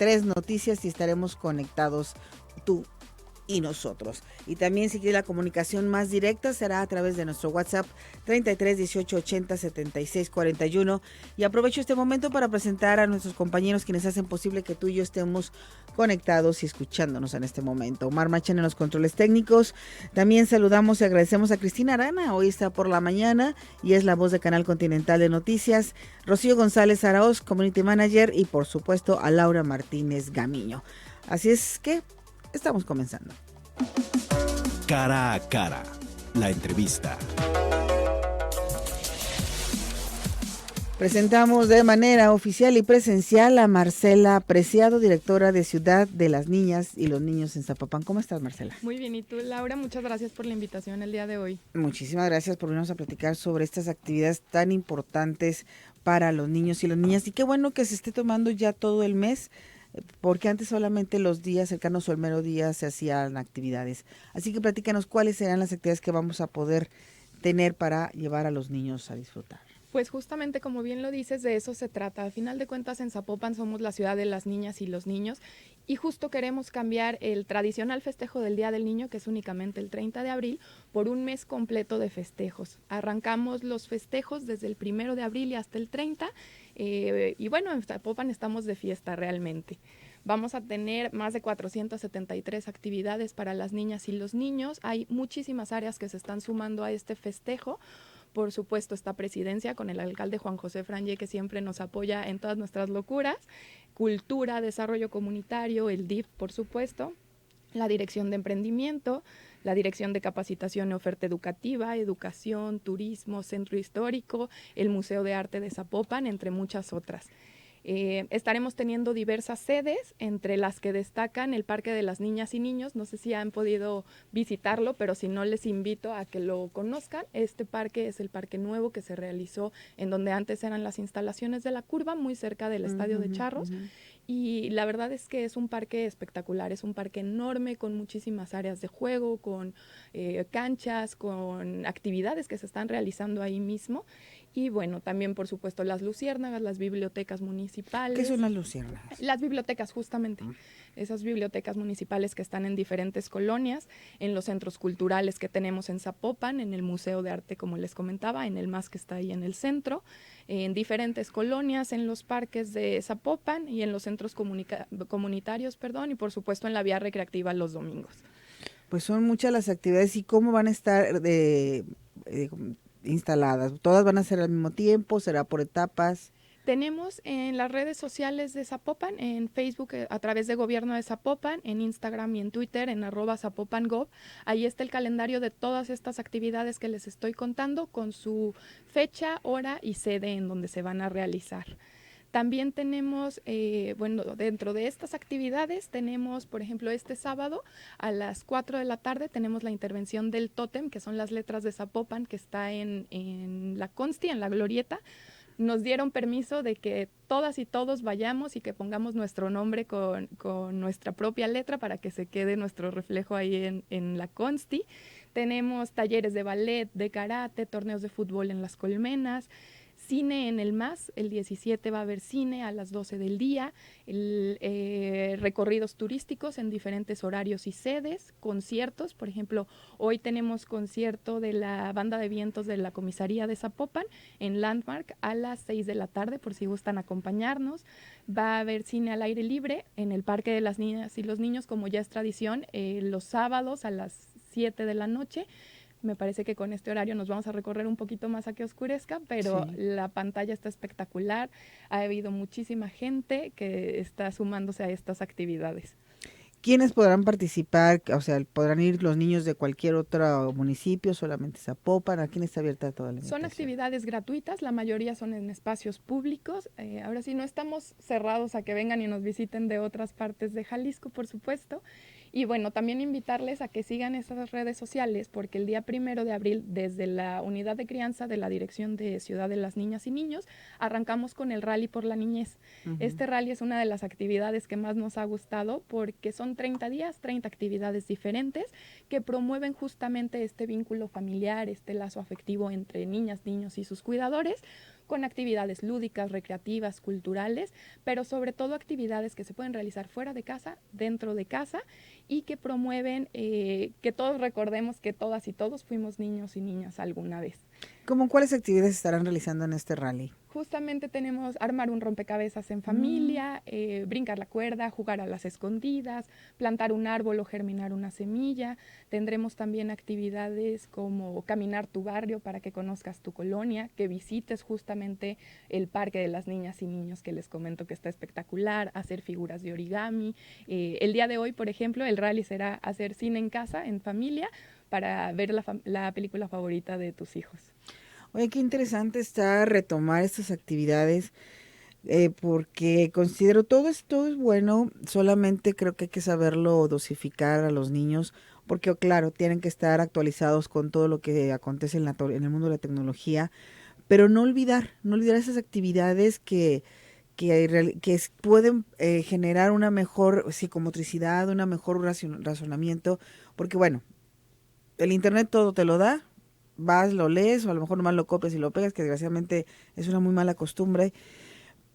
3 noticias y estaremos conectados tú y nosotros. Y también si quiere la comunicación más directa será a través de nuestro WhatsApp 33 18 80 76 41. Y aprovecho este momento para presentar a nuestros compañeros quienes hacen posible que tú y yo estemos conectados y escuchándonos en este momento. Omar Machan en los controles técnicos. También saludamos y agradecemos a Cristina Arana, hoy está por la mañana y es la voz de Canal Continental de Noticias. Rocío González Araoz, Community Manager, y por supuesto a Laura Martínez Gamiño. Así es que estamos comenzando. Cara a cara, la entrevista. Presentamos de manera oficial y presencial a Marcela Preciado, directora de Ciudad de las Niñas y los Niños en Zapopan. ¿Cómo estás, Marcela? Muy bien, ¿y tú, Laura? Muchas gracias por la invitación el día de hoy. Muchísimas gracias por venirnos a platicar sobre estas actividades tan importantes para los niños y las niñas. Y qué bueno que se esté tomando ya todo el mes, porque antes solamente los días cercanos o el mero día se hacían actividades. Así que platícanos cuáles serán las actividades que vamos a poder tener para llevar a los niños a disfrutar. Pues justamente como bien lo dices, de eso se trata. Al final de cuentas en Zapopan somos la ciudad de las niñas y los niños y justo queremos cambiar el tradicional festejo del Día del Niño, que es únicamente el 30 de abril, por un mes completo de festejos. Arrancamos los festejos desde el 1 de abril y hasta el 30 y bueno, en Zapopan estamos de fiesta realmente. Vamos a tener más de 473 actividades para las niñas y los niños. Hay muchísimas áreas que se están sumando a este festejo. Por supuesto, esta presidencia con el alcalde Juan José Frangé, que siempre nos apoya en todas nuestras locuras. Cultura, desarrollo comunitario, el DIF, por supuesto. La Dirección de Emprendimiento, la Dirección de Capacitación y Oferta Educativa, Educación, Turismo, Centro Histórico, el Museo de Arte de Zapopan, entre muchas otras. Estaremos teniendo diversas sedes, entre las que destacan el Parque de las Niñas y Niños. No sé si han podido visitarlo, pero si no, les invito a que lo conozcan. Este parque es el parque nuevo que se realizó en donde antes eran las instalaciones de la Curva, muy cerca del Estadio de Charros. Y la verdad es que es un parque espectacular, es un parque enorme con muchísimas áreas de juego, con canchas, con actividades que se están realizando ahí mismo. Y bueno, también por supuesto las luciérnagas, las bibliotecas municipales. ¿Qué son las luciérnagas? Las bibliotecas, justamente. Esas bibliotecas municipales que están en diferentes colonias, en los centros culturales que tenemos en Zapopan, en el Museo de Arte, como les comentaba, en el MAS que está ahí en el centro, en diferentes colonias, en los parques de Zapopan y en los centros comunitarios, y por supuesto en la vía recreativa los domingos. Pues son muchas las actividades. ¿Y cómo van a estar instaladas? ¿Todas van a ser al mismo tiempo? ¿Será por etapas? Tenemos en las redes sociales de Zapopan, en Facebook a través de Gobierno de Zapopan, en Instagram y en Twitter en @ZapopanGov. Ahí está el calendario de todas estas actividades que les estoy contando con su fecha, hora y sede en donde se van a realizar. También tenemos, dentro de estas actividades tenemos, por ejemplo, este sábado a las 4 de la tarde tenemos la intervención del tótem, que son las letras de Zapopan, que está en la Consti, en la Glorieta. Nos dieron permiso de que todas y todos vayamos y que pongamos nuestro nombre con nuestra propia letra para que se quede nuestro reflejo ahí en la Consti. Tenemos talleres de ballet, de karate, torneos de fútbol en las Colmenas, cine en el MAS, el 17 va a haber cine a las 12 del día, recorridos turísticos en diferentes horarios y sedes, conciertos, por ejemplo, hoy tenemos concierto de la banda de vientos de la comisaría de Zapopan en Landmark a las 6 de la tarde, por si gustan acompañarnos. Va a haber cine al aire libre en el Parque de las Niñas y los Niños, como ya es tradición, los sábados a las 7 de la noche. Me parece que con este horario nos vamos a recorrer un poquito más a que oscurezca, pero sí, la pantalla está espectacular. Ha habido muchísima gente que está sumándose a estas actividades. ¿Quiénes podrán participar? O sea, ¿podrán ir los niños de cualquier otro municipio, solamente Zapopan? ¿A quién está abierta toda la invitación? Son actividades gratuitas, la mayoría son en espacios públicos. Ahora sí, no estamos cerrados a que vengan y nos visiten de otras partes de Jalisco, por supuesto. Y bueno, también invitarles a que sigan esas redes sociales, porque el día 1 de abril, desde la unidad de crianza de la Dirección de Ciudad de las Niñas y Niños, arrancamos con el Rally por la Niñez. Este rally es una de las actividades que más nos ha gustado, porque son 30 días, 30 actividades diferentes que promueven justamente este vínculo familiar, este lazo afectivo entre niñas, niños y sus cuidadores, con actividades lúdicas, recreativas, culturales, pero sobre todo actividades que se pueden realizar fuera de casa, dentro de casa, y que promueven que todos recordemos que todas y todos fuimos niños y niñas alguna vez. ¿Cómo cuáles actividades estarán realizando en este rally? Justamente tenemos armar un rompecabezas en familia, brincar la cuerda, jugar a las escondidas, plantar un árbol o germinar una semilla. Tendremos también actividades como caminar tu barrio para que conozcas tu colonia, que visites justamente el Parque de las Niñas y Niños, que les comento que está espectacular, hacer figuras de origami. El día de hoy, por ejemplo, el rally será hacer cine en casa, en familia, para ver la película favorita de tus hijos. Oye, qué interesante está retomar estas actividades, porque considero todo es bueno, solamente creo que hay que saberlo dosificar a los niños, porque claro, tienen que estar actualizados con todo lo que acontece en el mundo de la tecnología, pero no olvidar esas actividades que pueden generar una mejor psicomotricidad, una mejor razonamiento, porque bueno, el internet todo te lo da, vas, lo lees, o a lo mejor nomás lo copias y lo pegas, que desgraciadamente es una muy mala costumbre.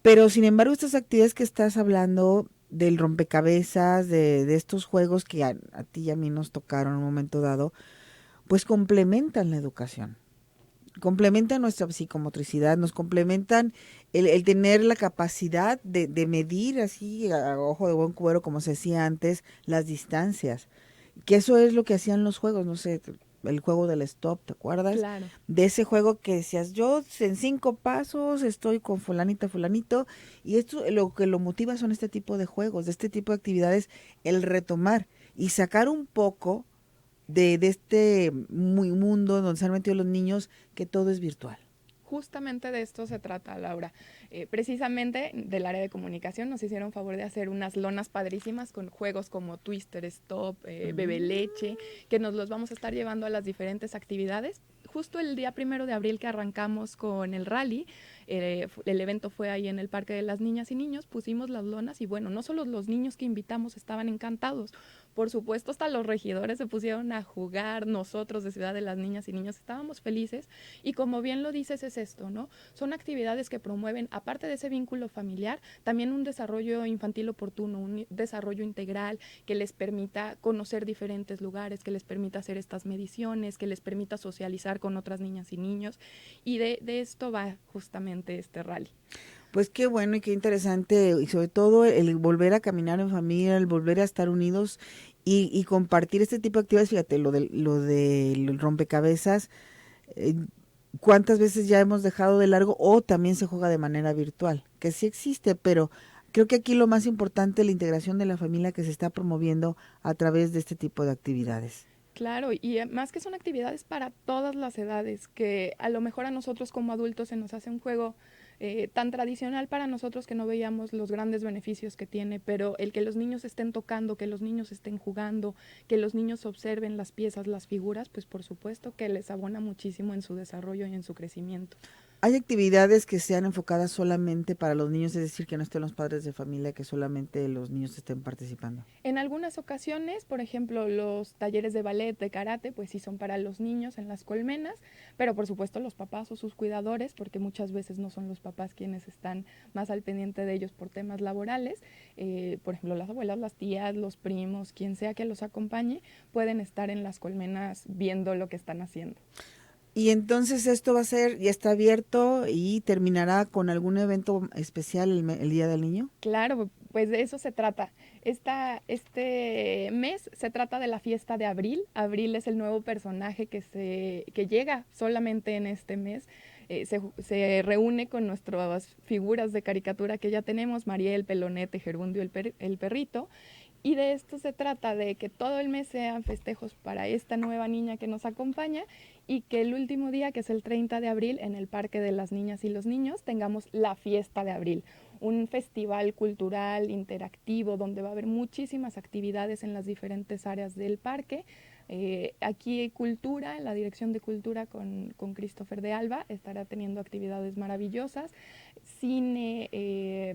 Pero sin embargo, estas actividades que estás hablando del rompecabezas, de estos juegos que a ti y a mí nos tocaron en un momento dado, pues complementan la educación, complementan nuestra psicomotricidad, nos complementan el tener la capacidad de medir así a ojo de buen cubero, como se hacía antes, las distancias. Que eso es lo que hacían los juegos, no sé, el juego del stop, ¿te acuerdas? Claro. De ese juego que decías, yo en 5 pasos estoy con fulanita, fulanito, y esto lo que lo motiva son este tipo de juegos, de este tipo de actividades, el retomar y sacar un poco de este muy mundo donde se han metido los niños, que todo es virtual. Justamente de esto se trata, Laura. Precisamente del área de comunicación nos hicieron favor de hacer unas lonas padrísimas con juegos como Twister, Stop, Bebe Leche, que nos los vamos a estar llevando a las diferentes actividades. Justo el día 1 de abril que arrancamos con el rally, el evento fue ahí en el Parque de las Niñas y Niños, pusimos las lonas y bueno, no solo los niños que invitamos estaban encantados, por supuesto hasta los regidores se pusieron a jugar, nosotros de Ciudad de las Niñas y Niños estábamos felices y como bien lo dices es esto, ¿no? Son actividades que promueven, aparte de ese vínculo familiar, también un desarrollo infantil oportuno, un desarrollo integral que les permita conocer diferentes lugares, que les permita hacer estas mediciones, que les permita socializar con otras niñas y niños y de esto va justamente este rally. Pues qué bueno y qué interesante, y sobre todo el volver a caminar en familia, el volver a estar unidos y compartir este tipo de actividades. Fíjate, lo del rompecabezas, eh, cuántas veces ya hemos dejado de largo o también se juega de manera virtual, que sí existe, pero creo que aquí lo más importante es la integración de la familia que se está promoviendo a través de este tipo de actividades. Claro, y más que son actividades para todas las edades, que a lo mejor a nosotros como adultos se nos hace un juego tan tradicional para nosotros que no veíamos los grandes beneficios que tiene, pero el que los niños estén tocando, que los niños estén jugando, que los niños observen las piezas, las figuras, pues por supuesto que les abona muchísimo en su desarrollo y en su crecimiento. Hay actividades que sean enfocadas solamente para los niños, es decir, que no estén los padres de familia, que solamente los niños estén participando. En algunas ocasiones, por ejemplo, los talleres de ballet, de karate, pues sí son para los niños en las colmenas, pero por supuesto los papás o sus cuidadores, porque muchas veces no son los papás quienes están más al pendiente de ellos por temas laborales, por ejemplo, las abuelas, las tías, los primos, quien sea que los acompañe, pueden estar en las colmenas viendo lo que están haciendo. Y entonces esto va a ser, ya está abierto y terminará con algún evento especial el Día del Niño. Claro, pues de eso se trata. Este mes se trata de la fiesta de Abril. Abril es el nuevo personaje que llega solamente en este mes. Se reúne con nuestras figuras de caricatura que ya tenemos, Mariel, Pelonete, Gerundio, el perrito. Y de esto se trata, de que todo el mes sean festejos para esta nueva niña que nos acompaña y que el último día, que es el 30 de abril, en el Parque de las Niñas y los Niños, tengamos la fiesta de abril, un festival cultural interactivo donde va a haber muchísimas actividades en las diferentes áreas del parque. Aquí Cultura, la Dirección de Cultura con Christopher de Alba, estará teniendo actividades maravillosas, cine,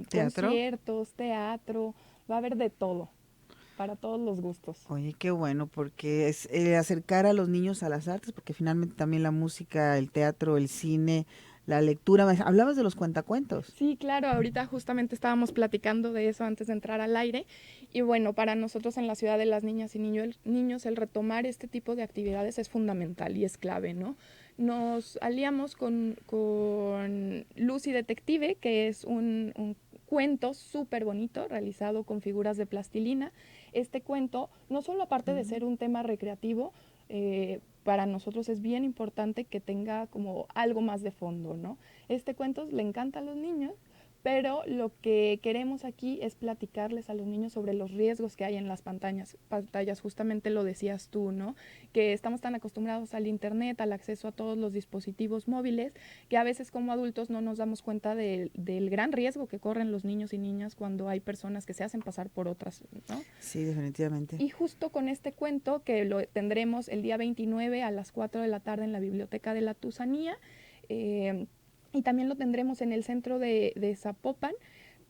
¿Teatro? conciertos, teatro, va a haber de todo para todos los gustos. Oye, qué bueno, porque es acercar a los niños a las artes, porque finalmente también la música, el teatro, el cine, la lectura. Hablabas de los cuentacuentos. Sí, claro, ahorita justamente estábamos platicando de eso antes de entrar al aire y bueno, para nosotros en la ciudad de las niñas y niños el retomar este tipo de actividades es fundamental y es clave, ¿no? Nos aliamos con Lucy Detective, que es un cuento súper bonito realizado con figuras de plastilina. Este cuento, no solo aparte de ser un tema recreativo, para nosotros es bien importante que tenga como algo más de fondo, ¿no? Este cuento le encanta a los niños, pero lo que queremos aquí es platicarles a los niños sobre los riesgos que hay en las pantallas, justamente lo decías tú, ¿no? Que estamos tan acostumbrados al internet, al acceso a todos los dispositivos móviles, que a veces como adultos no nos damos cuenta del gran riesgo que corren los niños y niñas cuando hay personas que se hacen pasar por otras, ¿no? Sí, definitivamente. Y justo con este cuento, que lo tendremos el día 29 a las 4 de la tarde en la Biblioteca de la Tusanía, y también lo tendremos en el centro de Zapopan.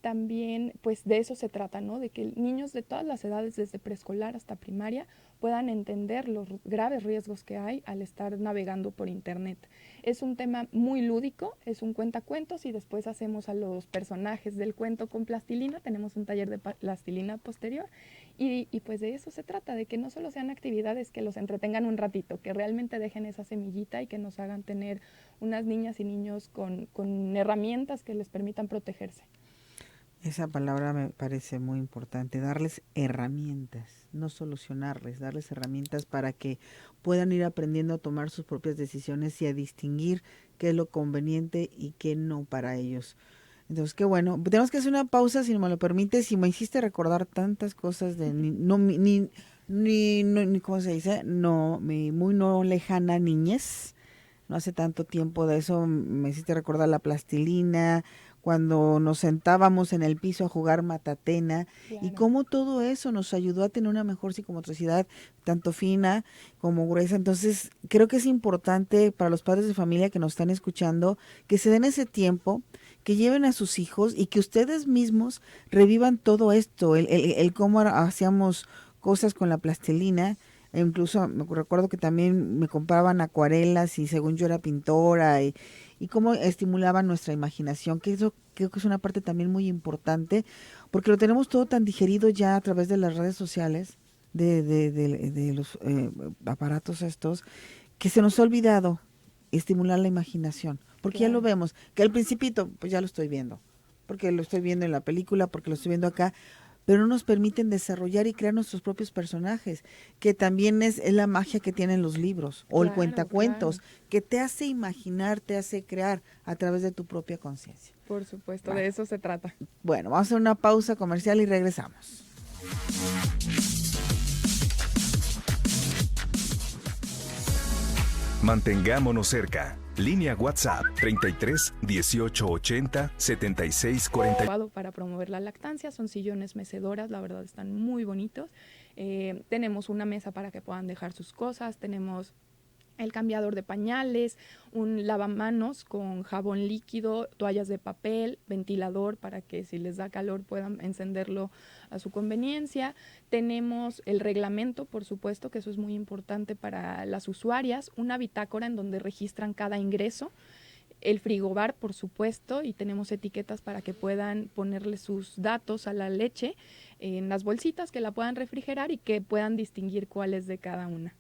También, pues de eso se trata, ¿no? De que niños de todas las edades, desde preescolar hasta primaria, puedan entender los graves riesgos que hay al estar navegando por internet. Es un tema muy lúdico, es un cuentacuentos y después hacemos a los personajes del cuento con plastilina, tenemos un taller de plastilina posterior y pues de eso se trata, de que no solo sean actividades que los entretengan un ratito, que realmente dejen esa semillita y que nos hagan tener unas niñas y niños con herramientas que les permitan protegerse. Esa palabra me parece muy importante, darles herramientas, no solucionarles, darles herramientas para que puedan ir aprendiendo a tomar sus propias decisiones y a distinguir qué es lo conveniente y qué no para ellos. Entonces, qué bueno. Tenemos que hacer una pausa, si me lo permites, y me hiciste recordar tantas cosas de ni ¿cómo se dice? No, mi muy no lejana niñez. No hace tanto tiempo de eso, me hiciste recordar la plastilina, cuando nos sentábamos en el piso a jugar matatena, y Claro. cómo todo eso nos ayudó a tener una mejor psicomotricidad, tanto fina como gruesa. Entonces, creo que es importante para los padres de familia que nos están escuchando, que se den ese tiempo, que lleven a sus hijos y que ustedes mismos revivan todo esto, el cómo hacíamos cosas con la plastilina. E incluso me recuerdo que también me compraban acuarelas y según yo era pintora, y cómo estimulaban nuestra imaginación, que eso creo que es una parte también muy importante, porque lo tenemos todo tan digerido ya a través de las redes sociales, de los aparatos estos, que se nos ha olvidado estimular la imaginación, porque ya lo Claro. vemos, que al principito pues ya lo estoy viendo, porque lo estoy viendo en la película, porque lo estoy viendo acá, pero no nos permiten desarrollar y crear nuestros propios personajes, que también es la magia que tienen los libros o el Claro, claro. cuentacuentos, que te hace imaginar, te hace crear a través de tu propia conciencia. Por supuesto, Vale. de eso se trata. Bueno, vamos a hacer una pausa comercial y regresamos. Mantengámonos cerca. Línea WhatsApp 33 18 80 76 40. Para promover la lactancia, son sillones mecedoras, la verdad están muy bonitos. Tenemos una mesa para que puedan dejar sus cosas, tenemos el cambiador de pañales, un lavamanos con jabón líquido, toallas de papel, ventilador para que si les da calor puedan encenderlo a su conveniencia. Tenemos el reglamento, por supuesto, que eso es muy importante para las usuarias, una bitácora en donde registran cada ingreso, el frigobar, por supuesto, y tenemos etiquetas para que puedan ponerle sus datos a la leche en las bolsitas, que la puedan refrigerar y que puedan distinguir cuál es de cada una.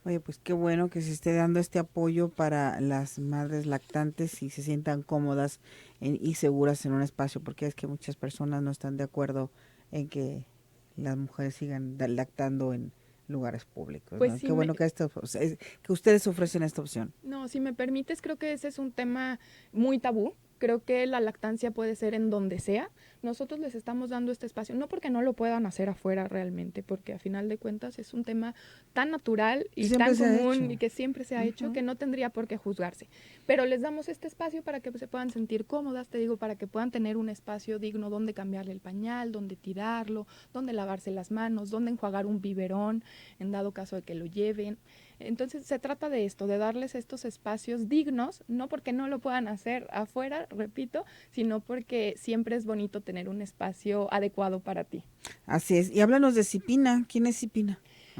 Oye, pues qué bueno que se esté dando este apoyo para las madres lactantes y se sientan cómodas y seguras en un espacio, porque es que muchas personas no están de acuerdo en que las mujeres sigan lactando en lugares públicos, Pues ¿no? sí, Qué bueno que que ustedes ofrecen esta opción. no, si me permites, creo que ese es un tema muy tabú. Creo que la lactancia puede ser en donde sea. Nosotros les estamos dando este espacio, no porque no lo puedan hacer afuera realmente, porque a final de cuentas es un tema tan natural y Siempre tan se ha común hecho. y que siempre se ha hecho que no tendría por qué juzgarse. Pero les damos este espacio para que se puedan sentir cómodas, te digo, para que puedan tener un espacio digno donde cambiarle el pañal, donde tirarlo, donde lavarse las manos, donde enjuagar un biberón, en dado caso de que lo lleven. Entonces se trata de esto, de darles estos espacios dignos, no porque no lo puedan hacer afuera, repito, sino porque siempre es bonito tener un espacio adecuado para ti. Así es. Y háblanos de Cipina. ¿Quién es Cipina?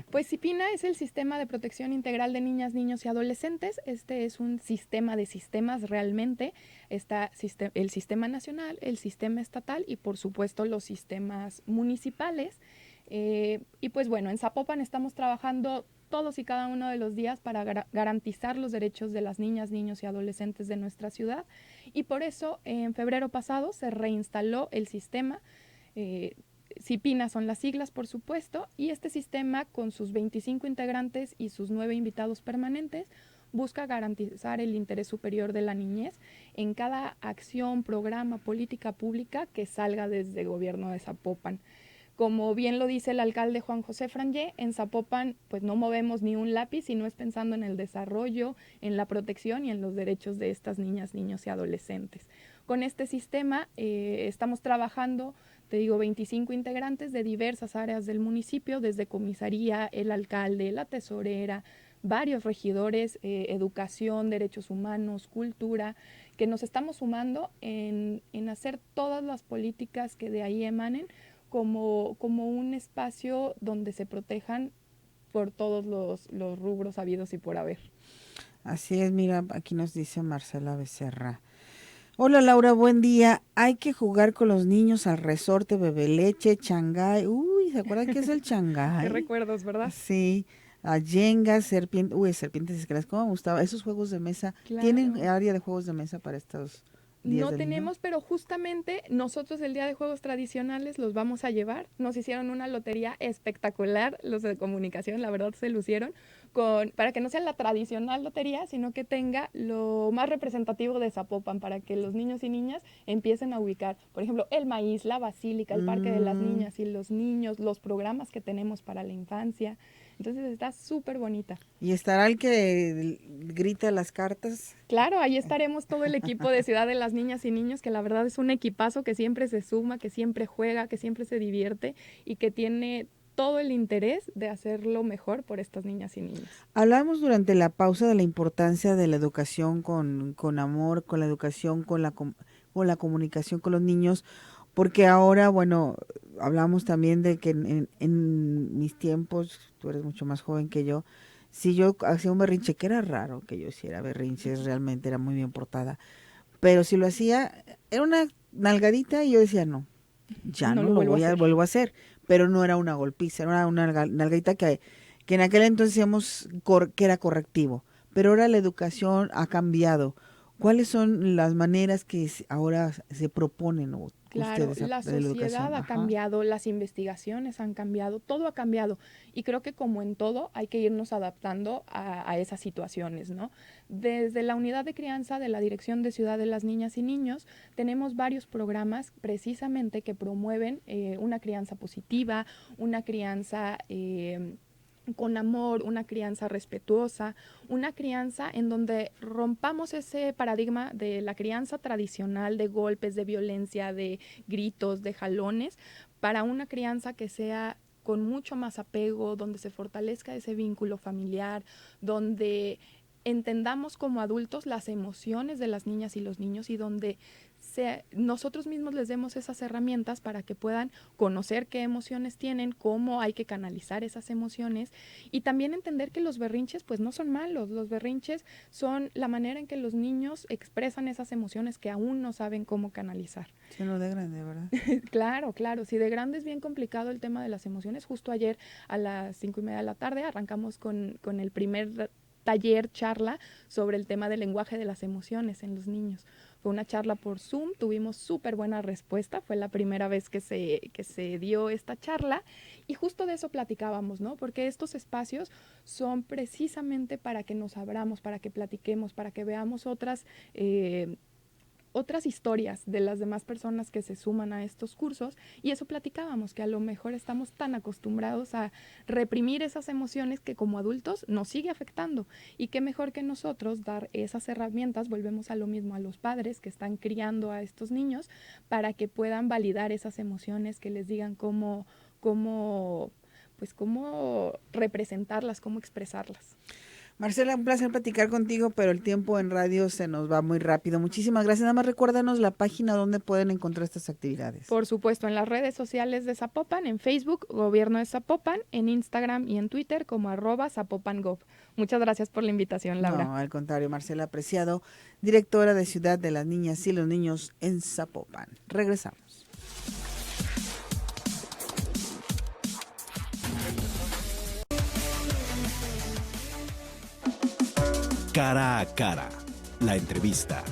Pues CIPINA es el Sistema de Protección Integral de Niñas, Niños y Adolescentes. Este es un sistema de sistemas realmente. Está el sistema nacional, el sistema estatal y por supuesto los sistemas municipales. Y pues bueno, en Zapopan estamos trabajando todos y cada uno de los días para garantizar los derechos de las niñas, niños y adolescentes de nuestra ciudad. Y por eso en febrero pasado se reinstaló el sistema. CIPINA son las siglas, por supuesto, y este sistema, con sus 25 integrantes y sus 9 invitados permanentes, busca garantizar el interés superior de la niñez en cada acción, programa, política pública que salga desde el gobierno de Zapopan. Como bien lo dice el alcalde Juan José Frangé, en Zapopan pues no movemos ni un lápiz si no es pensando en el desarrollo, en la protección y en los derechos de estas niñas, niños y adolescentes. Con este sistema estamos trabajando, te digo, 25 integrantes de diversas áreas del municipio, desde comisaría, el alcalde, la tesorera, varios regidores, educación, derechos humanos, cultura, que nos estamos sumando en hacer todas las políticas que de ahí emanen como un espacio donde se protejan por todos los rubros habidos y por haber. Así es, mira, aquí nos dice Marcela Becerra. Hola Laura, buen día. Hay que jugar con los niños al resorte, bebe leche, changay. Uy, ¿se acuerdan qué es el changay? Qué recuerdos, ¿verdad? Sí, a Jenga, serpiente. Uy, serpientes escaleras, ¿cómo me gustaba? Esos juegos de mesa. Claro. ¿Tienen área de juegos de mesa para estos días No del niño? tenemos, pero justamente nosotros el día de juegos tradicionales los vamos a llevar. Nos hicieron una lotería espectacular, los de comunicación, la verdad se lucieron, para que no sea la tradicional lotería, sino que tenga lo más representativo de Zapopan, para que los niños y niñas empiecen a ubicar, por ejemplo, el maíz, la basílica, el parque de las niñas y los niños, los programas que tenemos para la infancia. Entonces está súper bonita. ¿Y estará el que grita las cartas? Claro, ahí estaremos todo el equipo de Ciudad de las Niñas y Niños, que la verdad es un equipazo que siempre se suma, que siempre juega, que siempre se divierte y que tiene todo el interés de hacerlo mejor por estas niñas y niños. Hablamos durante la pausa de la importancia de la educación con amor, con la educación, con la comunicación con los niños, porque ahora, bueno, hablamos también de que en mis tiempos, tú eres mucho más joven que yo, si yo hacía un berrinche, que era raro que yo hiciera berrinches, realmente era muy bien portada, pero si lo hacía, era una nalgadita y yo decía, no, ya no lo vuelvo a hacer, pero no era una golpiza, era una nalgadita que en aquel entonces decíamos que era correctivo, pero ahora la educación ha cambiado. ¿Cuáles son las maneras que ahora se proponen Claro, ustedes la de la educación? sociedad ha cambiado, las investigaciones han cambiado, todo ha cambiado y creo que como en todo hay que irnos adaptando a esas situaciones, ¿no? Desde la unidad de crianza de la Dirección de Ciudad de las Niñas y Niños tenemos varios programas precisamente que promueven una crianza positiva, una crianza con amor, una crianza respetuosa, una crianza en donde rompamos ese paradigma de la crianza tradicional de golpes, de violencia, de gritos, de jalones, para una crianza que sea con mucho más apego, donde se fortalezca ese vínculo familiar, donde entendamos como adultos las emociones de las niñas y los niños y donde nosotros mismos les demos esas herramientas para que puedan conocer qué emociones tienen, cómo hay que canalizar esas emociones y también entender que los berrinches pues no son malos, los berrinches son la manera en que los niños expresan esas emociones que aún no saben cómo canalizar. Sí, no de grande, ¿verdad? Claro, claro, si de grande es bien complicado el tema de las emociones, justo ayer a las 5:30 de la tarde arrancamos con el primer taller, charla sobre el tema del lenguaje de las emociones en los niños. Fue una charla por Zoom, tuvimos súper buena respuesta, fue la primera vez que se dio esta charla y justo de eso platicábamos, ¿no? Porque estos espacios son precisamente para que nos abramos, para que platiquemos, para que veamos otras historias de las demás personas que se suman a estos cursos y eso platicábamos, que a lo mejor estamos tan acostumbrados a reprimir esas emociones que como adultos nos sigue afectando y qué mejor que nosotros dar esas herramientas, volvemos a lo mismo a los padres que están criando a estos niños para que puedan validar esas emociones, que les digan cómo representarlas, cómo expresarlas. Marcela, un placer platicar contigo, pero el tiempo en radio se nos va muy rápido. Muchísimas gracias. Nada más recuérdanos la página donde pueden encontrar estas actividades. Por supuesto, en las redes sociales de Zapopan, en Facebook, Gobierno de Zapopan, en Instagram y en Twitter como @ZapopanGov. Muchas gracias por la invitación, Laura. No, al contrario, Marcela Preciado, directora de Ciudad de las Niñas y los Niños en Zapopan. Regresamos. Cara a cara, la entrevista.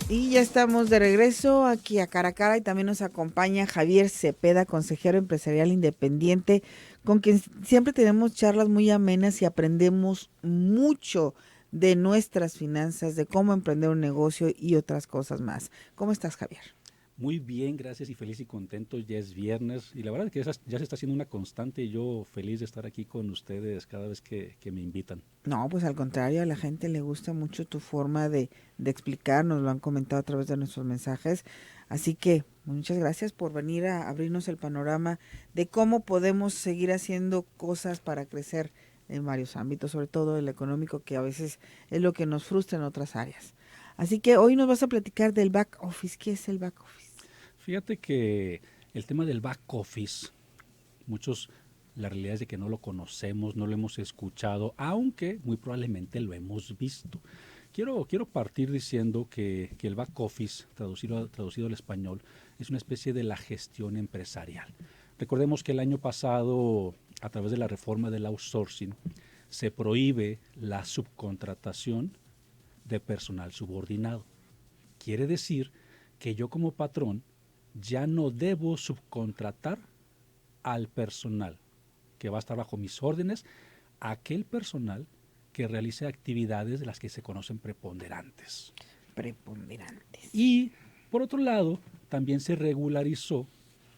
Y ya estamos de regreso aquí a Cara a Cara y también nos acompaña Javier Cepeda, consejero empresarial independiente, con quien siempre tenemos charlas muy amenas y aprendemos mucho de nuestras finanzas, de cómo emprender un negocio y otras cosas más. ¿Cómo estás, Javier? Muy bien, gracias y feliz y contento. Ya es viernes y la verdad es que ya se está haciendo una constante y yo feliz de estar aquí con ustedes cada vez que me invitan. No, pues al contrario, a la gente le gusta mucho tu forma de explicar, nos lo han comentado a través de nuestros mensajes. Así que muchas gracias por venir a abrirnos el panorama de cómo podemos seguir haciendo cosas para crecer en varios ámbitos, sobre todo el económico, que a veces es lo que nos frustra en otras áreas. Así que hoy nos vas a platicar del back office. ¿Qué es el back office? Fíjate que el tema del back office, la realidad es de que no lo conocemos, no lo hemos escuchado, aunque muy probablemente lo hemos visto. Quiero partir diciendo que el back office, traducido al español, es una especie de la gestión empresarial. Recordemos que el año pasado, a través de la reforma del outsourcing, se prohíbe la subcontratación de personal subordinado. Quiere decir que yo como patrón ya no debo subcontratar al personal que va a estar bajo mis órdenes, a aquel personal que realice actividades de las que se conocen preponderantes. Preponderantes. Y por otro lado, también se regularizó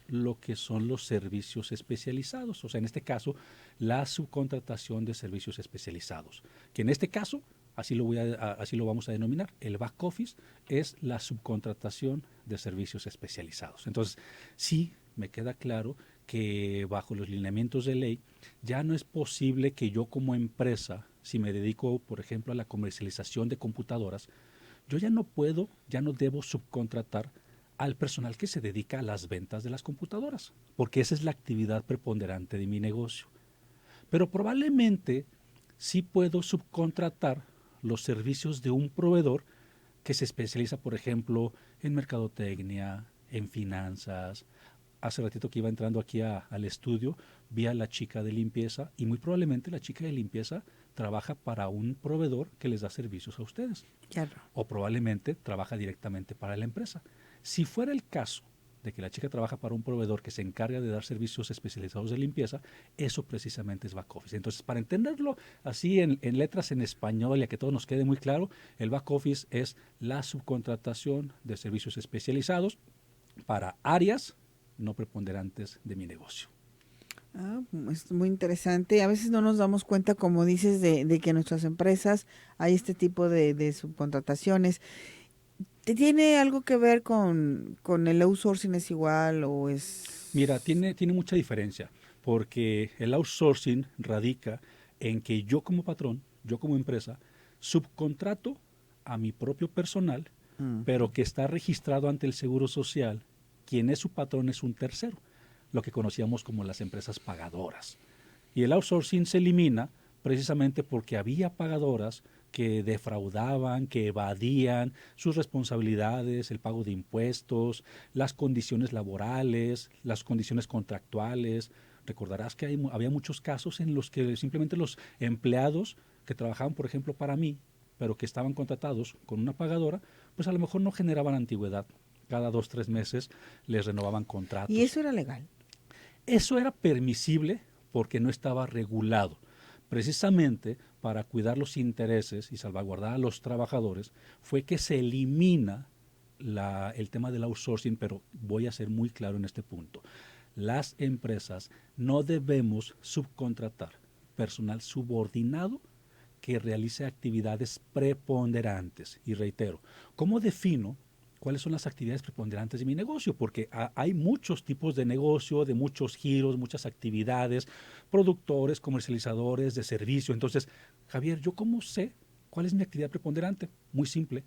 lo que son los servicios especializados, o sea, en este caso, la subcontratación de servicios especializados, que en este caso, así lo vamos a denominar, el back office es la subcontratación de servicios especializados. Entonces, sí me queda claro que bajo los lineamientos de ley ya no es posible que yo como empresa, si me dedico, por ejemplo, a la comercialización de computadoras, yo ya no debo subcontratar al personal que se dedica a las ventas de las computadoras, porque esa es la actividad preponderante de mi negocio. Pero probablemente sí puedo subcontratar los servicios de un proveedor que se especializa, por ejemplo, en mercadotecnia, en finanzas. Hace ratito que iba entrando aquí al estudio, vi a la chica de limpieza y muy probablemente la chica de limpieza trabaja para un proveedor que les da servicios a ustedes. Claro. O probablemente trabaja directamente para la empresa. Si fuera el caso de que la chica trabaja para un proveedor que se encarga de dar servicios especializados de limpieza, eso precisamente es back office. Entonces, para entenderlo así en letras en español y a que todo nos quede muy claro, el back office es la subcontratación de servicios especializados para áreas no preponderantes de mi negocio. Es muy interesante. A veces no nos damos cuenta, como dices, de que en nuestras empresas hay este tipo de subcontrataciones. ¿Tiene algo que ver con el outsourcing? ¿Es igual o es...? Mira, tiene mucha diferencia, porque el outsourcing radica en que yo como patrón, yo como empresa, subcontrato a mi propio personal, pero que está registrado ante el Seguro Social. Quien es su patrón es un tercero, lo que conocíamos como las empresas pagadoras. Y el outsourcing se elimina precisamente porque había pagadoras que defraudaban, que evadían sus responsabilidades, el pago de impuestos, las condiciones laborales, las condiciones contractuales. Recordarás que había muchos casos en los que simplemente los empleados que trabajaban, por ejemplo, para mí, pero que estaban contratados con una pagadora, pues a lo mejor no generaban antigüedad. Cada 2 o 3 meses les renovaban contratos. ¿Y eso era legal? Eso era permisible porque no estaba regulado. Precisamente para cuidar los intereses y salvaguardar a los trabajadores fue que se elimina el tema del outsourcing, pero voy a ser muy claro en este punto. Las empresas no debemos subcontratar personal subordinado que realice actividades preponderantes. Y reitero, ¿cómo defino cuáles son las actividades preponderantes de mi negocio, porque hay muchos tipos de negocio, de muchos giros, muchas actividades, productores, comercializadores de servicio. Entonces, Javier, ¿yo cómo sé cuál es mi actividad preponderante? Muy simple.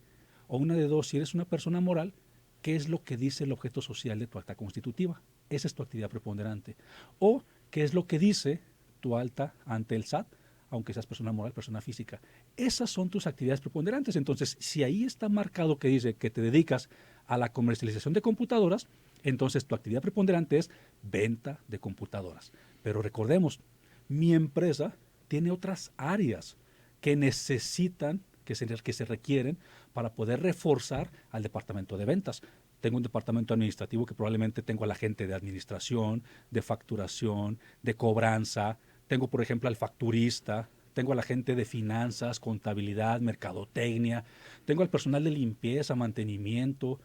O una de dos, si eres una persona moral, ¿qué es lo que dice el objeto social de tu acta constitutiva? Esa es tu actividad preponderante. O, ¿qué es lo que dice tu acta ante el SAT? Aunque seas persona moral, persona física. Esas son tus actividades preponderantes. Entonces, si ahí está marcado que dice que te dedicas a la comercialización de computadoras, entonces tu actividad preponderante es venta de computadoras. Pero recordemos, mi empresa tiene otras áreas que necesitan, que se requieren para poder reforzar al departamento de ventas. Tengo un departamento administrativo que probablemente tengo a la gente de administración, de facturación, de cobranza. Tengo, por ejemplo, al facturista, tengo a la gente de finanzas, contabilidad, mercadotecnia, tengo al personal de limpieza, mantenimiento,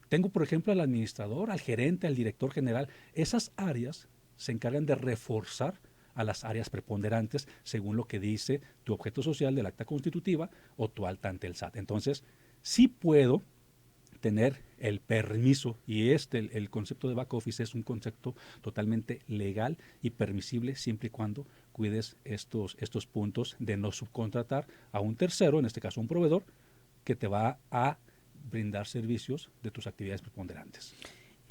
tengo, por ejemplo, al administrador, al gerente, al director general. Esas áreas se encargan de reforzar a las áreas preponderantes según lo que dice tu objeto social del acta constitutiva o tu alta ante el SAT. Entonces, sí puedo tener el permiso, y el concepto de back office es un concepto totalmente legal y permisible siempre y cuando cuides estos puntos de no subcontratar a un tercero, en este caso un proveedor, que te va a brindar servicios de tus actividades preponderantes.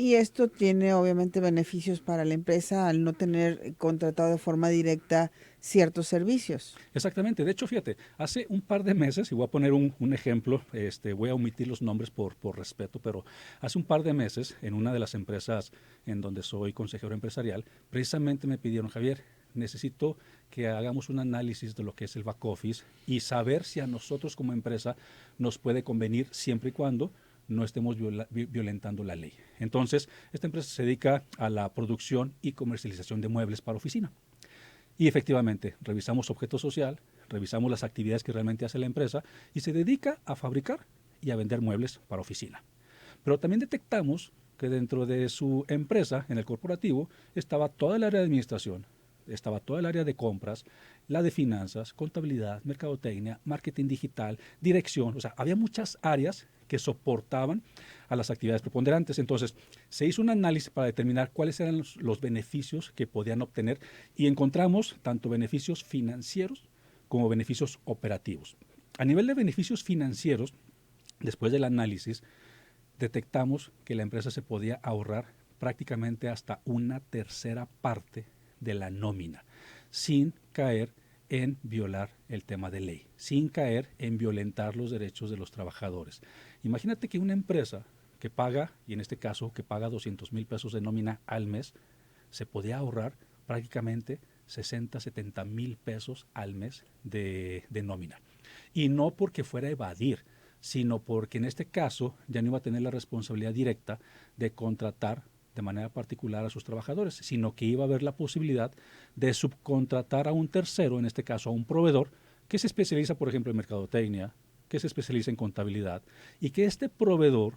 Y esto tiene obviamente beneficios para la empresa al no tener contratado de forma directa ciertos servicios. Exactamente. De hecho, fíjate, hace un par de meses, y voy a poner un ejemplo, voy a omitir los nombres por respeto, pero hace un par de meses, en una de las empresas en donde soy consejero empresarial, precisamente me pidieron, Javier, necesito que hagamos un análisis de lo que es el back office y saber si a nosotros como empresa nos puede convenir siempre y cuando no estemos violentando la ley. Entonces, esta empresa se dedica a la producción y comercialización de muebles para oficina. Y efectivamente, revisamos objeto social, revisamos las actividades que realmente hace la empresa y se dedica a fabricar y a vender muebles para oficina. Pero también detectamos que dentro de su empresa, en el corporativo, estaba toda el área de administración, estaba toda el área de compras, la de finanzas, contabilidad, mercadotecnia, marketing digital, dirección. O sea, había muchas áreas que soportaban a las actividades preponderantes. Entonces, se hizo un análisis para determinar cuáles eran los beneficios que podían obtener y encontramos tanto beneficios financieros como beneficios operativos. A nivel de beneficios financieros, después del análisis, detectamos que la empresa se podía ahorrar prácticamente hasta una tercera parte de la nómina, sin caer en violar el tema de ley, sin caer en violentar los derechos de los trabajadores. Imagínate que una empresa que paga, y en este caso que paga 200,000 pesos de nómina al mes, se podía ahorrar prácticamente 60, 70,000 pesos al mes de nómina. Y no porque fuera a evadir, sino porque en este caso ya no iba a tener la responsabilidad directa de contratar de manera particular a sus trabajadores, sino que iba a haber la posibilidad de subcontratar a un tercero, en este caso a un proveedor, que se especializa, por ejemplo, en mercadotecnia, que se especializa en contabilidad, y que este proveedor,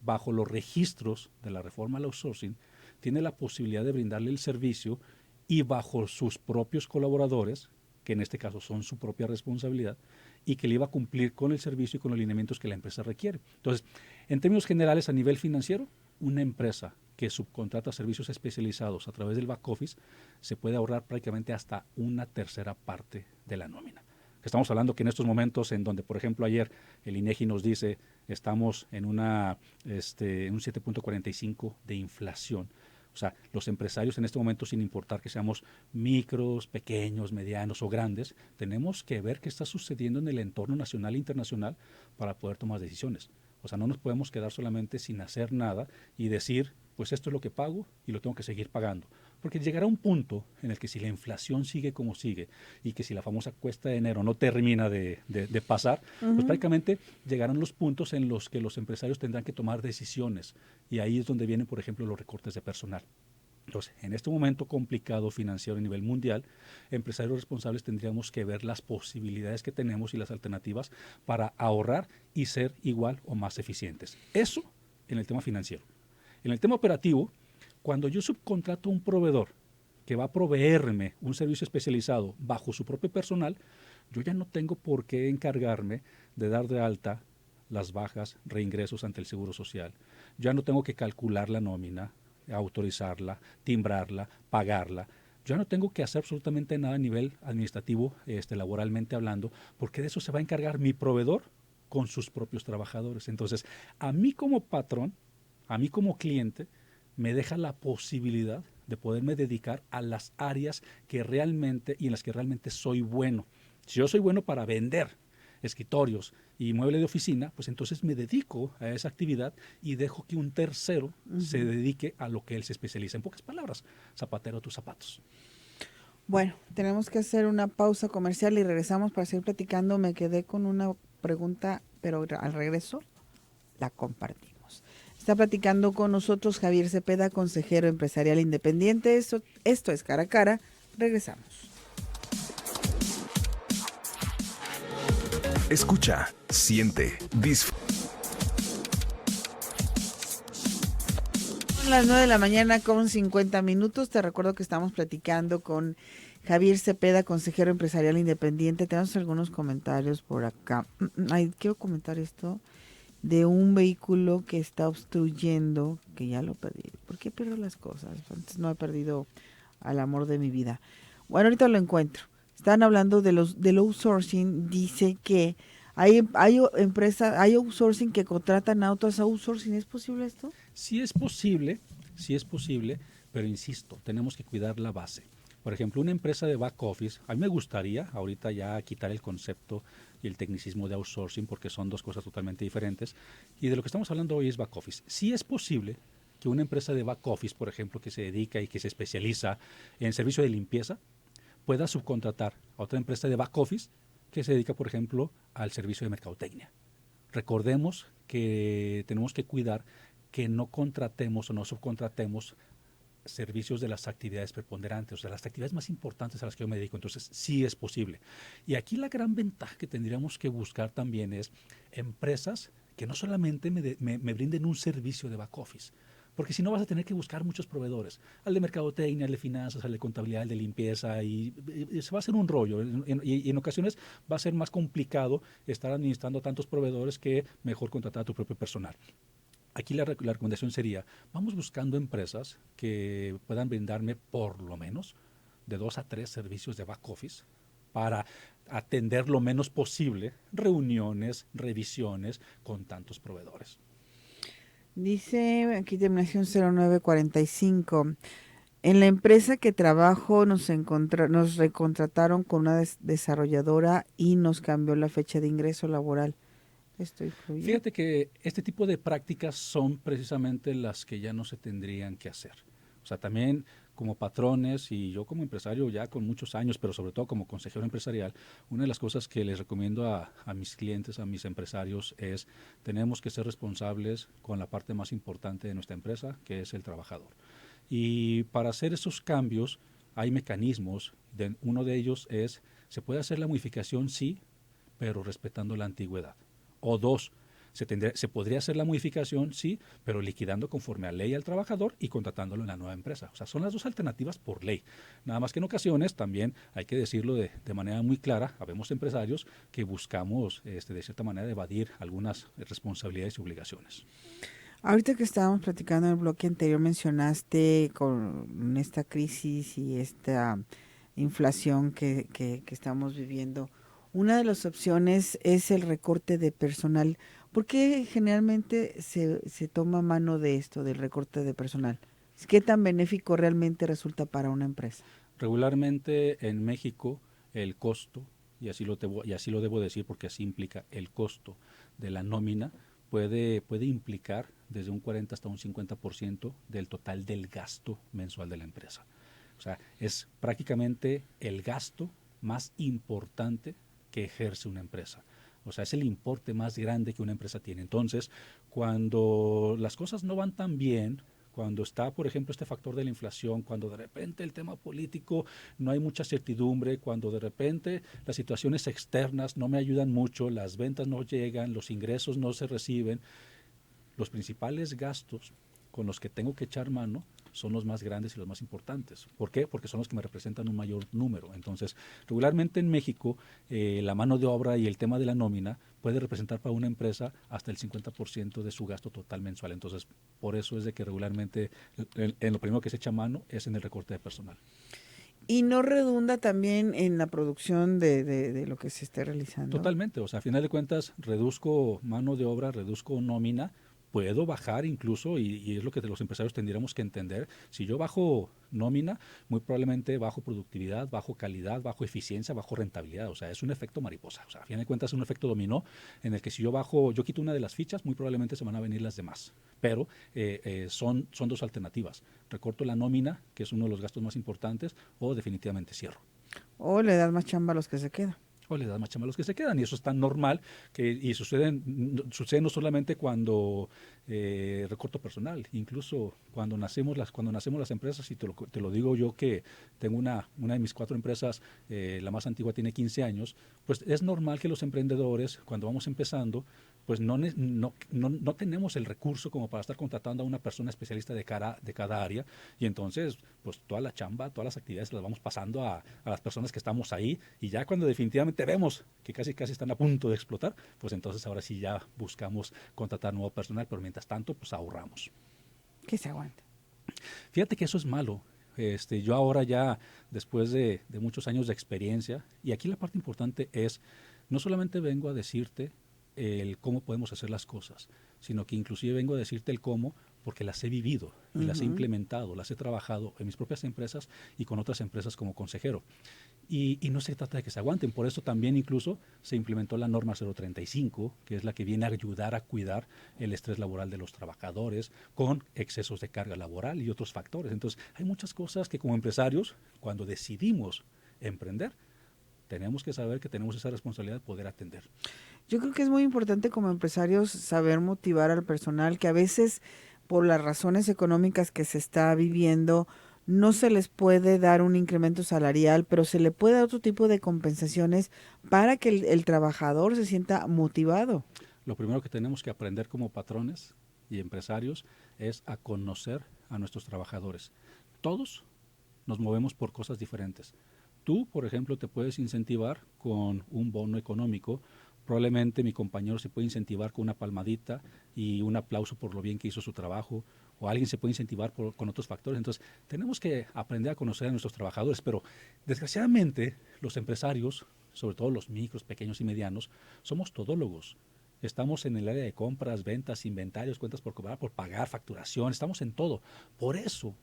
bajo los registros de la reforma al outsourcing, tiene la posibilidad de brindarle el servicio y bajo sus propios colaboradores, que en este caso son su propia responsabilidad, y que le iba a cumplir con el servicio y con los lineamientos que la empresa requiere. Entonces, en términos generales, a nivel financiero, una empresa que subcontrata servicios especializados a través del back office se puede ahorrar prácticamente hasta una tercera parte de la nómina. Estamos hablando que en estos momentos en donde, por ejemplo, ayer el INEGI nos dice estamos en un 7.45 de inflación. O sea, los empresarios en este momento, sin importar que seamos micros, pequeños, medianos o grandes, tenemos que ver qué está sucediendo en el entorno nacional e internacional para poder tomar decisiones. O sea, no nos podemos quedar solamente sin hacer nada y decir, pues esto es lo que pago y lo tengo que seguir pagando. Porque llegará un punto en el que si la inflación sigue como sigue y que si la famosa cuesta de enero no termina de pasar, pues prácticamente llegarán los puntos en los que los empresarios tendrán que tomar decisiones. Y ahí es donde vienen, por ejemplo, los recortes de personal. Entonces, en este momento complicado financiero a nivel mundial, empresarios responsables tendríamos que ver las posibilidades que tenemos y las alternativas para ahorrar y ser igual o más eficientes. Eso en el tema financiero. En el tema operativo, cuando yo subcontrato a un proveedor que va a proveerme un servicio especializado bajo su propio personal, yo ya no tengo por qué encargarme de dar de alta las bajas, reingresos ante el Seguro Social. Ya no tengo que calcular la nómina, autorizarla, timbrarla, pagarla. Yo no tengo que hacer absolutamente nada a nivel administrativo, laboralmente hablando, porque de eso se va a encargar mi proveedor con sus propios trabajadores. Entonces, a mí como patrón, a mí como cliente, me deja la posibilidad de poderme dedicar a las áreas que realmente y en las que realmente soy bueno. Si yo soy bueno para vender escritorios y muebles de oficina, pues entonces me dedico a esa actividad y dejo que un tercero se dedique a lo que él se especializa. En pocas palabras, zapatero a tus zapatos. Bueno, tenemos que hacer una pausa comercial y regresamos para seguir platicando. Me quedé con una pregunta, pero al regreso la compartimos. Está platicando con nosotros Javier Cepeda, consejero empresarial independiente. Esto es Cara a Cara. Regresamos. Escucha, siente, disfruta. Son las 9 de la mañana con 50 minutos. Te recuerdo que estamos platicando con Javier Cepeda, consejero empresarial independiente. Tenemos algunos comentarios por acá. Quiero comentar esto de un vehículo que está obstruyendo, que ya lo perdí. ¿Por qué pierdo las cosas? Antes no he perdido al amor de mi vida. Bueno, ahorita lo encuentro. Están hablando del outsourcing. Dice que hay empresas, hay outsourcing que contratan autos outsourcing. ¿Es posible esto? Sí es posible, pero insisto, tenemos que cuidar la base. Por ejemplo, una empresa de back office, a mí me gustaría ahorita ya quitar el concepto y el tecnicismo de outsourcing porque son dos cosas totalmente diferentes. Y de lo que estamos hablando hoy es back office. Sí es posible que una empresa de back office, por ejemplo, que se dedica y que se especializa en servicio de limpieza, pueda subcontratar a otra empresa de back office que se dedica, por ejemplo, al servicio de mercadotecnia. Recordemos que tenemos que cuidar que no contratemos o no subcontratemos servicios de las actividades preponderantes, o sea, las actividades más importantes a las que yo me dedico. Entonces, sí es posible. Y aquí la gran ventaja que tendríamos que buscar también es empresas que no solamente me brinden un servicio de back office, porque si no vas a tener que buscar muchos proveedores, al de mercadotecnia, al de finanzas, al de contabilidad, al de limpieza, y se va a hacer un rollo. Y en ocasiones va a ser más complicado estar administrando tantos proveedores que mejor contratar a tu propio personal. Aquí la recomendación sería, vamos buscando empresas que puedan brindarme por lo menos de 2 a 3 servicios de back office para atender lo menos posible reuniones, revisiones con tantos proveedores. Dice aquí terminación 0945. En la empresa que trabajo nos recontrataron con una desarrolladora y nos cambió la fecha de ingreso laboral. ¿Esto influye? Fíjate que este tipo de prácticas son precisamente las que ya no se tendrían que hacer. O sea, también como patrones y yo como empresario ya con muchos años, pero sobre todo como consejero empresarial, una de las cosas que les recomiendo a mis clientes, a mis empresarios es tenemos que ser responsables con la parte más importante de nuestra empresa, que es el trabajador. Y para hacer esos cambios hay mecanismos. Uno de ellos es, se puede hacer la modificación, sí, pero respetando la antigüedad. O 2, se podría hacer la modificación, sí, pero liquidando conforme a ley al trabajador y contratándolo en la nueva empresa. O sea, son las dos alternativas por ley. Nada más que en ocasiones también hay que decirlo de manera muy clara, habemos empresarios que buscamos de cierta manera evadir algunas responsabilidades y obligaciones. Ahorita que estábamos platicando en el bloque anterior mencionaste con esta crisis y esta inflación que estamos viviendo, una de las opciones es el recorte de personal. ¿Por qué generalmente se toma mano de esto, del recorte de personal? ¿Qué tan benéfico realmente resulta para una empresa? Regularmente en México el costo, y así lo debo decir porque así implica el costo de la nómina, puede implicar desde un 40 hasta un 50% del total del gasto mensual de la empresa. O sea, es prácticamente el gasto más importante que ejerce una empresa. O sea, es el importe más grande que una empresa tiene. Entonces, cuando las cosas no van tan bien, cuando está, por ejemplo, este factor de la inflación, cuando de repente el tema político no hay mucha certidumbre, cuando de repente las situaciones externas no me ayudan mucho, las ventas no llegan, los ingresos no se reciben, los principales gastos con los que tengo que echar mano son los más grandes y los más importantes. ¿Por qué? Porque son los que me representan un mayor número. Entonces, regularmente en México, la mano de obra y el tema de la nómina puede representar para una empresa hasta el 50% de su gasto total mensual. Entonces, por eso es de que regularmente en lo primero que se echa mano es en el recorte de personal. Y no redunda también en la producción de lo que se esté realizando. Totalmente, o sea, a final de cuentas reduzco mano de obra, reduzco nómina, puedo bajar incluso, y es lo que los empresarios tendríamos que entender, si yo bajo nómina, muy probablemente bajo productividad, bajo calidad, bajo eficiencia, bajo rentabilidad, o sea, es un efecto mariposa, o sea, a final de cuentas es un efecto dominó en el que si yo quito una de las fichas, muy probablemente se van a venir las demás, pero son dos alternativas, recorto la nómina, que es uno de los gastos más importantes, o definitivamente cierro. O le das más chamba a los que se quedan. O le das más chamba a los que se quedan, y eso es tan normal y sucede no solamente cuando recorto personal, incluso cuando nacemos las empresas, y te lo digo yo que tengo una de mis 4 empresas, la más antigua tiene 15 años, pues es normal que los emprendedores, cuando vamos empezando, pues no tenemos el recurso como para estar contratando a una persona especialista de cada área, y entonces pues toda la chamba, todas las actividades las vamos pasando a las personas que estamos ahí, y ya cuando definitivamente vemos que casi están a punto de explotar, pues entonces ahora sí ya buscamos contratar nuevo personal, pero mientras tanto pues ahorramos. Que se aguante. Fíjate que eso es malo. Yo ahora ya, después de muchos años de experiencia, y aquí la parte importante es, no solamente vengo a decirte el cómo podemos hacer las cosas, sino que inclusive vengo a decirte el cómo porque las he vivido y las he implementado, las he trabajado en mis propias empresas y con otras empresas como consejero. Y no se trata de que se aguanten, por eso también incluso se implementó la norma 035, que es la que viene a ayudar a cuidar el estrés laboral de los trabajadores con excesos de carga laboral y otros factores. Entonces, hay muchas cosas que como empresarios, cuando decidimos emprender, tenemos que saber que tenemos esa responsabilidad de poder atender. Yo creo que es muy importante como empresarios saber motivar al personal, que a veces por las razones económicas que se está viviendo no se les puede dar un incremento salarial, pero se le puede dar otro tipo de compensaciones para que el trabajador se sienta motivado. Lo primero que tenemos que aprender como patrones y empresarios es a conocer a nuestros trabajadores. Todos nos movemos por cosas diferentes. Tú, por ejemplo, te puedes incentivar con un bono económico. Probablemente mi compañero se puede incentivar con una palmadita y un aplauso por lo bien que hizo su trabajo, o alguien se puede incentivar con otros factores. Entonces, tenemos que aprender a conocer a nuestros trabajadores, pero desgraciadamente los empresarios, sobre todo los micros, pequeños y medianos, somos todólogos. Estamos en el área de compras, ventas, inventarios, cuentas por cobrar, por pagar, facturación, estamos en todo. Por eso,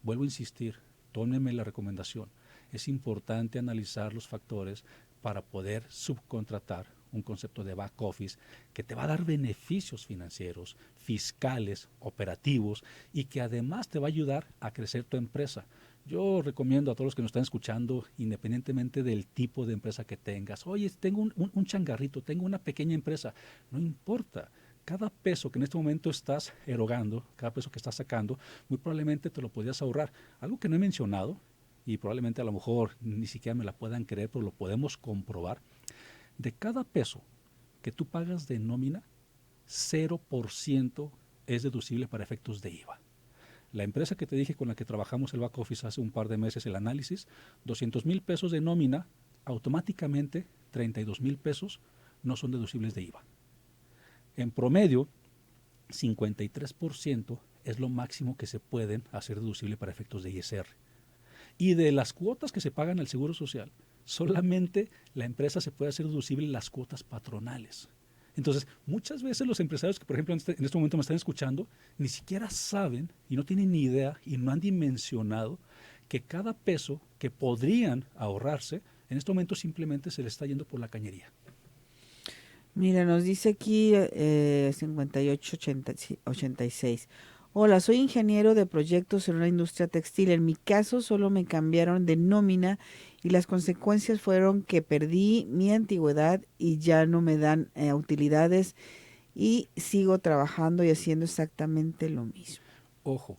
vuelvo a insistir, tómenme la recomendación. Es importante analizar los factores para poder subcontratar un concepto de back office que te va a dar beneficios financieros, fiscales, operativos, y que además te va a ayudar a crecer tu empresa. Yo recomiendo a todos los que nos están escuchando, independientemente del tipo de empresa que tengas, oye, tengo un changarrito, tengo una pequeña empresa, no importa. Cada peso que en este momento estás erogando, cada peso que estás sacando, muy probablemente te lo podías ahorrar. Algo que no he mencionado, y probablemente a lo mejor ni siquiera me la puedan creer, pero lo podemos comprobar. De cada peso que tú pagas de nómina, 0% es deducible para efectos de IVA. La empresa que te dije con la que trabajamos el back office hace un par de meses el análisis, 200,000 pesos de nómina, automáticamente 32,000 pesos no son deducibles de IVA. En promedio, 53% es lo máximo que se pueden hacer deducible para efectos de ISR. Y de las cuotas que se pagan al Seguro Social, solamente la empresa se puede hacer deducible las cuotas patronales. Entonces, muchas veces los empresarios que, por ejemplo, en este momento me están escuchando, ni siquiera saben y no tienen ni idea y no han dimensionado que cada peso que podrían ahorrarse, en este momento simplemente se les está yendo por la cañería. Mira, nos dice aquí 5886. Hola, soy ingeniero de proyectos en una industria textil. En mi caso solo me cambiaron de nómina y las consecuencias fueron que perdí mi antigüedad y ya no me dan utilidades y sigo trabajando y haciendo exactamente lo mismo. Ojo,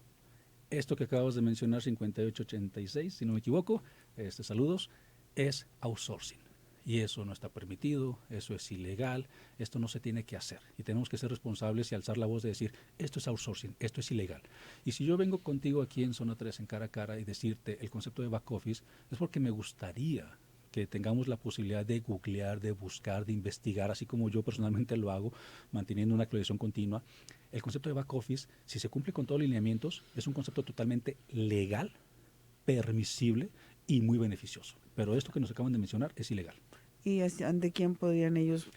esto que acabas de mencionar, 5886, si no me equivoco, saludos, es outsourcing. Y eso no está permitido, eso es ilegal, esto no se tiene que hacer. Y tenemos que ser responsables y alzar la voz de decir, esto es outsourcing, esto es ilegal. Y si yo vengo contigo aquí en Zona 3 en cara a cara y decirte el concepto de back office, es porque me gustaría que tengamos la posibilidad de googlear, de buscar, de investigar, así como yo personalmente lo hago, manteniendo una actualización continua. El concepto de back office, si se cumple con todos los lineamientos, es un concepto totalmente legal, permisible y muy beneficioso. Pero esto que nos acaban de mencionar es ilegal. ¿Y ante quién podrían ellos?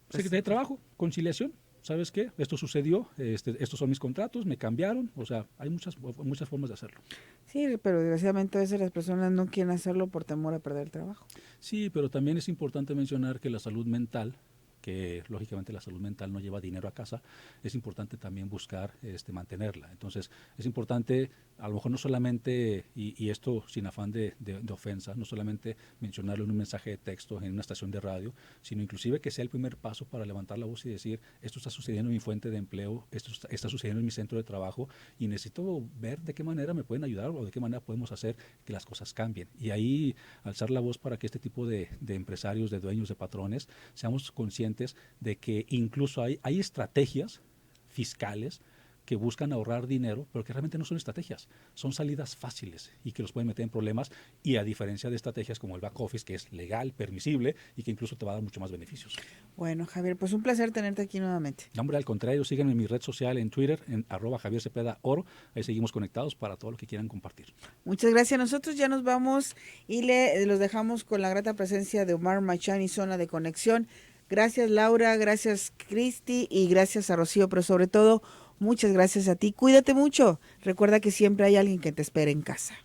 Secretaría de Trabajo, conciliación. ¿Sabes qué? Esto sucedió, estos son mis contratos, me cambiaron, o sea, hay muchas formas de hacerlo. Sí, pero desgraciadamente a veces las personas no quieren hacerlo por temor a perder el trabajo. Sí, pero también es importante mencionar que la salud mental, que lógicamente la salud mental no lleva dinero a casa, es importante también buscar mantenerla. Entonces, es importante, a lo mejor no solamente, y esto sin afán de ofensa, no solamente mencionarlo en un mensaje de texto en una estación de radio, sino inclusive que sea el primer paso para levantar la voz y decir, esto está sucediendo en mi fuente de empleo, esto está sucediendo en mi centro de trabajo y necesito ver de qué manera me pueden ayudar o de qué manera podemos hacer que las cosas cambien. Y ahí alzar la voz para que este tipo de empresarios, de dueños, de patrones, seamos conscientes de que incluso hay estrategias fiscales que buscan ahorrar dinero, pero que realmente no son estrategias, son salidas fáciles y que los pueden meter en problemas, y a diferencia de estrategias como el back office, que es legal, permisible y que incluso te va a dar mucho más beneficios. Bueno, Javier, pues un placer tenerte aquí nuevamente. No, hombre, al contrario, síganme en mi red social en Twitter, en @JavierCepedaOro, ahí seguimos conectados para todo lo que quieran compartir. Muchas gracias. Nosotros ya nos vamos y los dejamos con la grata presencia de Omar Machán y Zona de Conexión. Gracias, Laura, gracias, Cristi, y gracias a Rocío, pero sobre todo, muchas gracias a ti. Cuídate mucho. Recuerda que siempre hay alguien que te espera en casa.